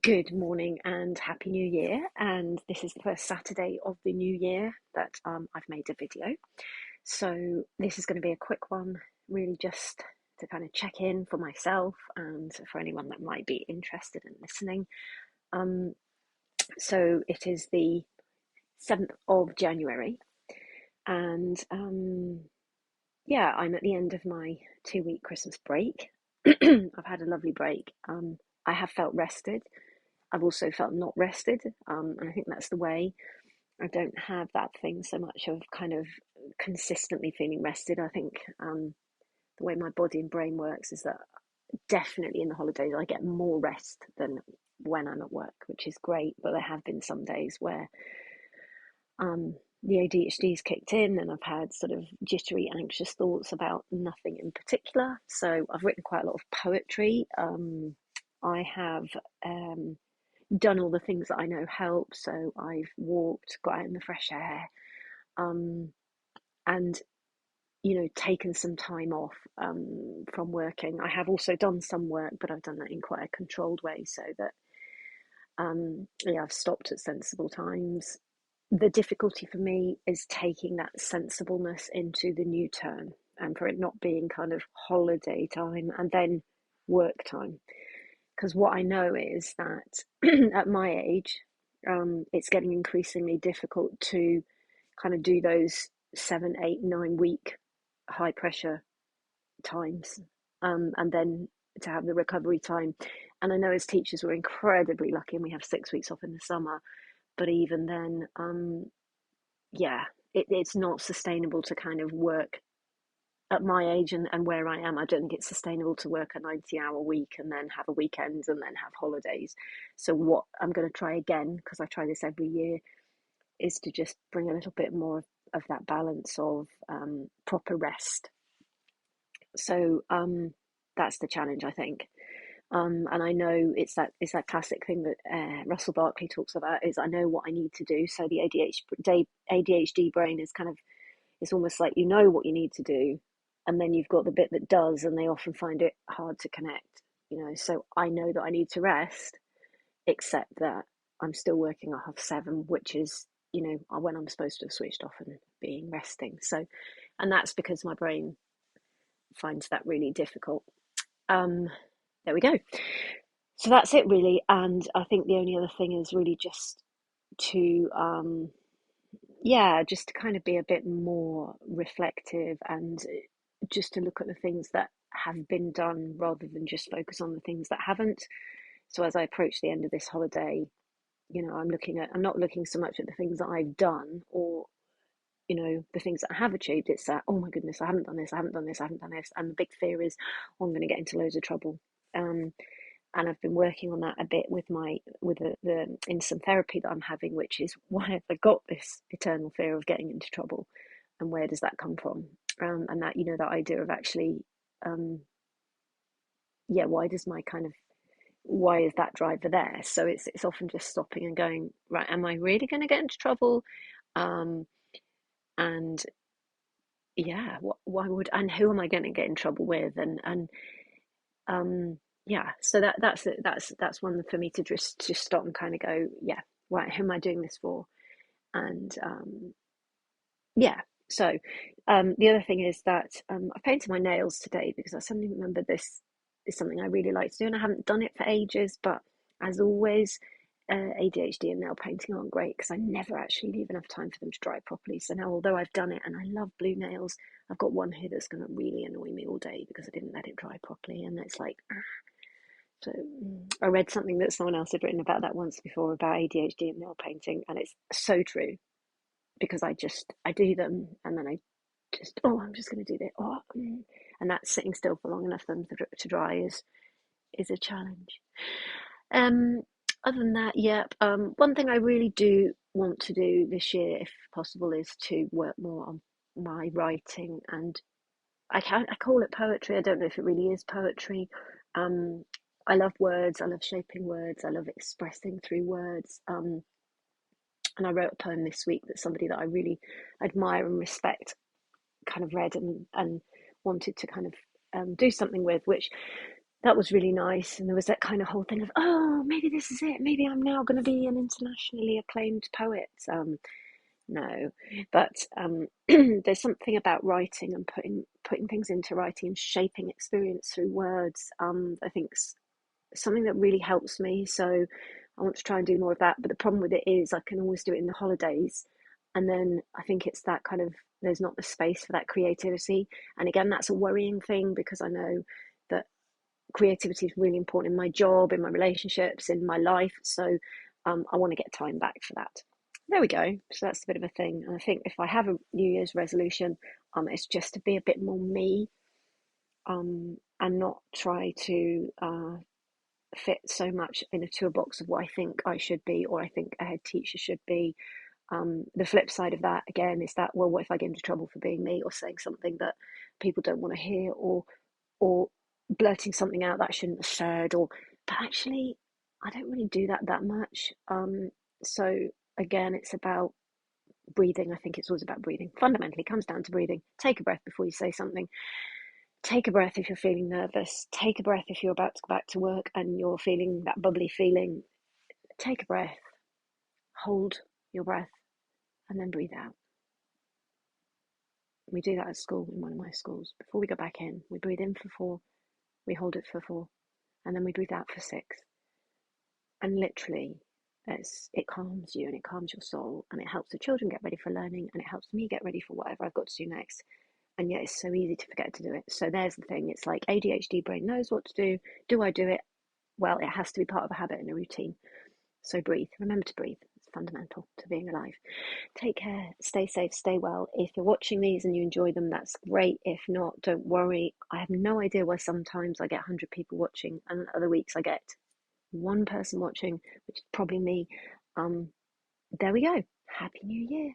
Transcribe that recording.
Good morning and happy new year. And this is the first Saturday of the new year that I've made a video. So this is going to be a quick one, really just to kind of check in for myself and for anyone that might be interested in listening. Um, so it is the 7th of January, and yeah, I'm at the end of my 2 week Christmas break. I've had a lovely break. I have felt rested. I've also felt not rested, and I think that's the way. I don't have that thing so much of kind of consistently feeling rested. I think the way my body and brain works is that definitely in the holidays I get more rest than when I'm at work, which is great. But there have been some days where the ADHD's kicked in and I've had sort of jittery, anxious thoughts about nothing in particular. So I've written quite a lot of poetry. I have done all the things that I know help. So I've walked, got out in the fresh air, and taken some time off from working. I have also done some work, but I've done that in quite a controlled way, so that yeah, I've stopped at sensible times. The difficulty for me is taking that sensibleness into the new term, and for it not being kind of holiday time and then work time. Because what I know is that at my age, it's getting increasingly difficult to kind of do those 7, 8, 9 week high pressure times, and then to have the recovery time. And I know as teachers we're incredibly lucky and we have 6 weeks off in the summer, but even then, yeah, it's not sustainable to kind of work at my age and where I am. I don't think it's sustainable to work a 90-hour week and then have a weekend and then have holidays. So what I'm going to try again, because I try this every year, is to just bring a little bit more of that balance of proper rest. So that's the challenge, I think. And I know it's that classic thing that Russell Barkley talks about, is I know what I need to do. So the ADHD brain is kind of, it's almost like you know what you need to do, and then you've got the bit that does, and they often find it hard to connect. So I know that I need to rest, except that I'm still working at 7:30, which is when I'm supposed to have switched off and being resting. So, and that's because my brain finds that really difficult. Um, there we go. So that's it really, and I think the only other thing is really just to yeah, just to kind of be a bit more reflective and just to look at the things that have been done rather than just focus on the things that haven't. So as I approach the end of this holiday, I'm not looking so much at the things that I've done, or the things that I have achieved. It's that, oh my goodness, I haven't done this, I haven't done this, I haven't done this, and the big fear is, oh, I'm going to get into loads of trouble. And I've been working on that a bit with the in some therapy that I'm having, which is, why have I got this eternal fear of getting into trouble, and where does that come from? And that that idea of actually, yeah, why is that driver there? So it's often just stopping and going, right, am I really going to get into trouble? Um, and yeah, why would, and who am I going to get in trouble with? And yeah, so that's one for me to just stop and kind of go, yeah, right, who am I doing this for? And yeah, so the other thing is that I painted my nails today because I suddenly remembered this is something I really like to do, and I haven't done it for ages. But as always, ADHD and nail painting aren't great because I never actually leave enough time for them to dry properly. So now, although I've done it and I love blue nails, I've got one here that's going to really annoy me all day because I didn't let it dry properly, and it's like, so I read something that someone else had written about that once before, about ADHD and nail painting, and it's so true, because I do them and then I just, oh, I'm just going to do this, and that sitting still for long enough for them to dry is a challenge. Um, Other than that, yep. One thing I really do want to do this year, if possible, is to work more on my writing, and I call it poetry. I don't know if it really is poetry. Um, I love words. I love shaping words. I love expressing through words. And I wrote a poem this week that somebody that I really admire and respect kind of read and wanted to kind of do something with, which that was really nice. And there was that kind of whole thing of, oh, maybe this is it. Maybe I'm now going to be an internationally acclaimed poet. No, but there's something about writing and putting things into writing and shaping experience through words. I think something that really helps me. So I want to try and do more of that. But the problem with it is I can always do it in the holidays. And then I think it's that kind of, there's not the space for that creativity. And again, that's a worrying thing because I know that creativity is really important in my job, in my relationships, in my life. So I want to get time back for that. There we go. So that's a bit of a thing. And I think if I have a New Year's resolution, it's just to be a bit more me, and not try to fit so much into a box of what I think I should be or I think a head teacher should be. The flip side of that again is that, well, what if I get into trouble for being me or saying something that people don't want to hear, or blurting something out that I shouldn't have said, or but actually I don't really do that much. So again, it's about breathing. I think it's always about breathing. Fundamentally, it comes down to breathing. Take a breath before you say something. Take a breath if you're feeling nervous. Take a breath if you're about to go back to work and you're feeling that bubbly feeling. Take a breath, hold your breath, and then breathe out. We do that at school in one of my schools. Before we go back in, we breathe in for 4, we hold it for 4, and then we breathe out for 6. And literally, it calms you and it calms your soul and it helps the children get ready for learning and it helps me get ready for whatever I've got to do next. And yet it's so easy to forget to do it. So there's the thing. It's like ADHD brain knows what to do. Do I do it? Well, it has to be part of a habit and a routine. So breathe. Remember to breathe. It's fundamental to being alive. Take care. Stay safe. Stay well. If you're watching these and you enjoy them, that's great. If not, don't worry. I have no idea why sometimes I get 100 people watching and other weeks I get one person watching, which is probably me. There we go. Happy New Year.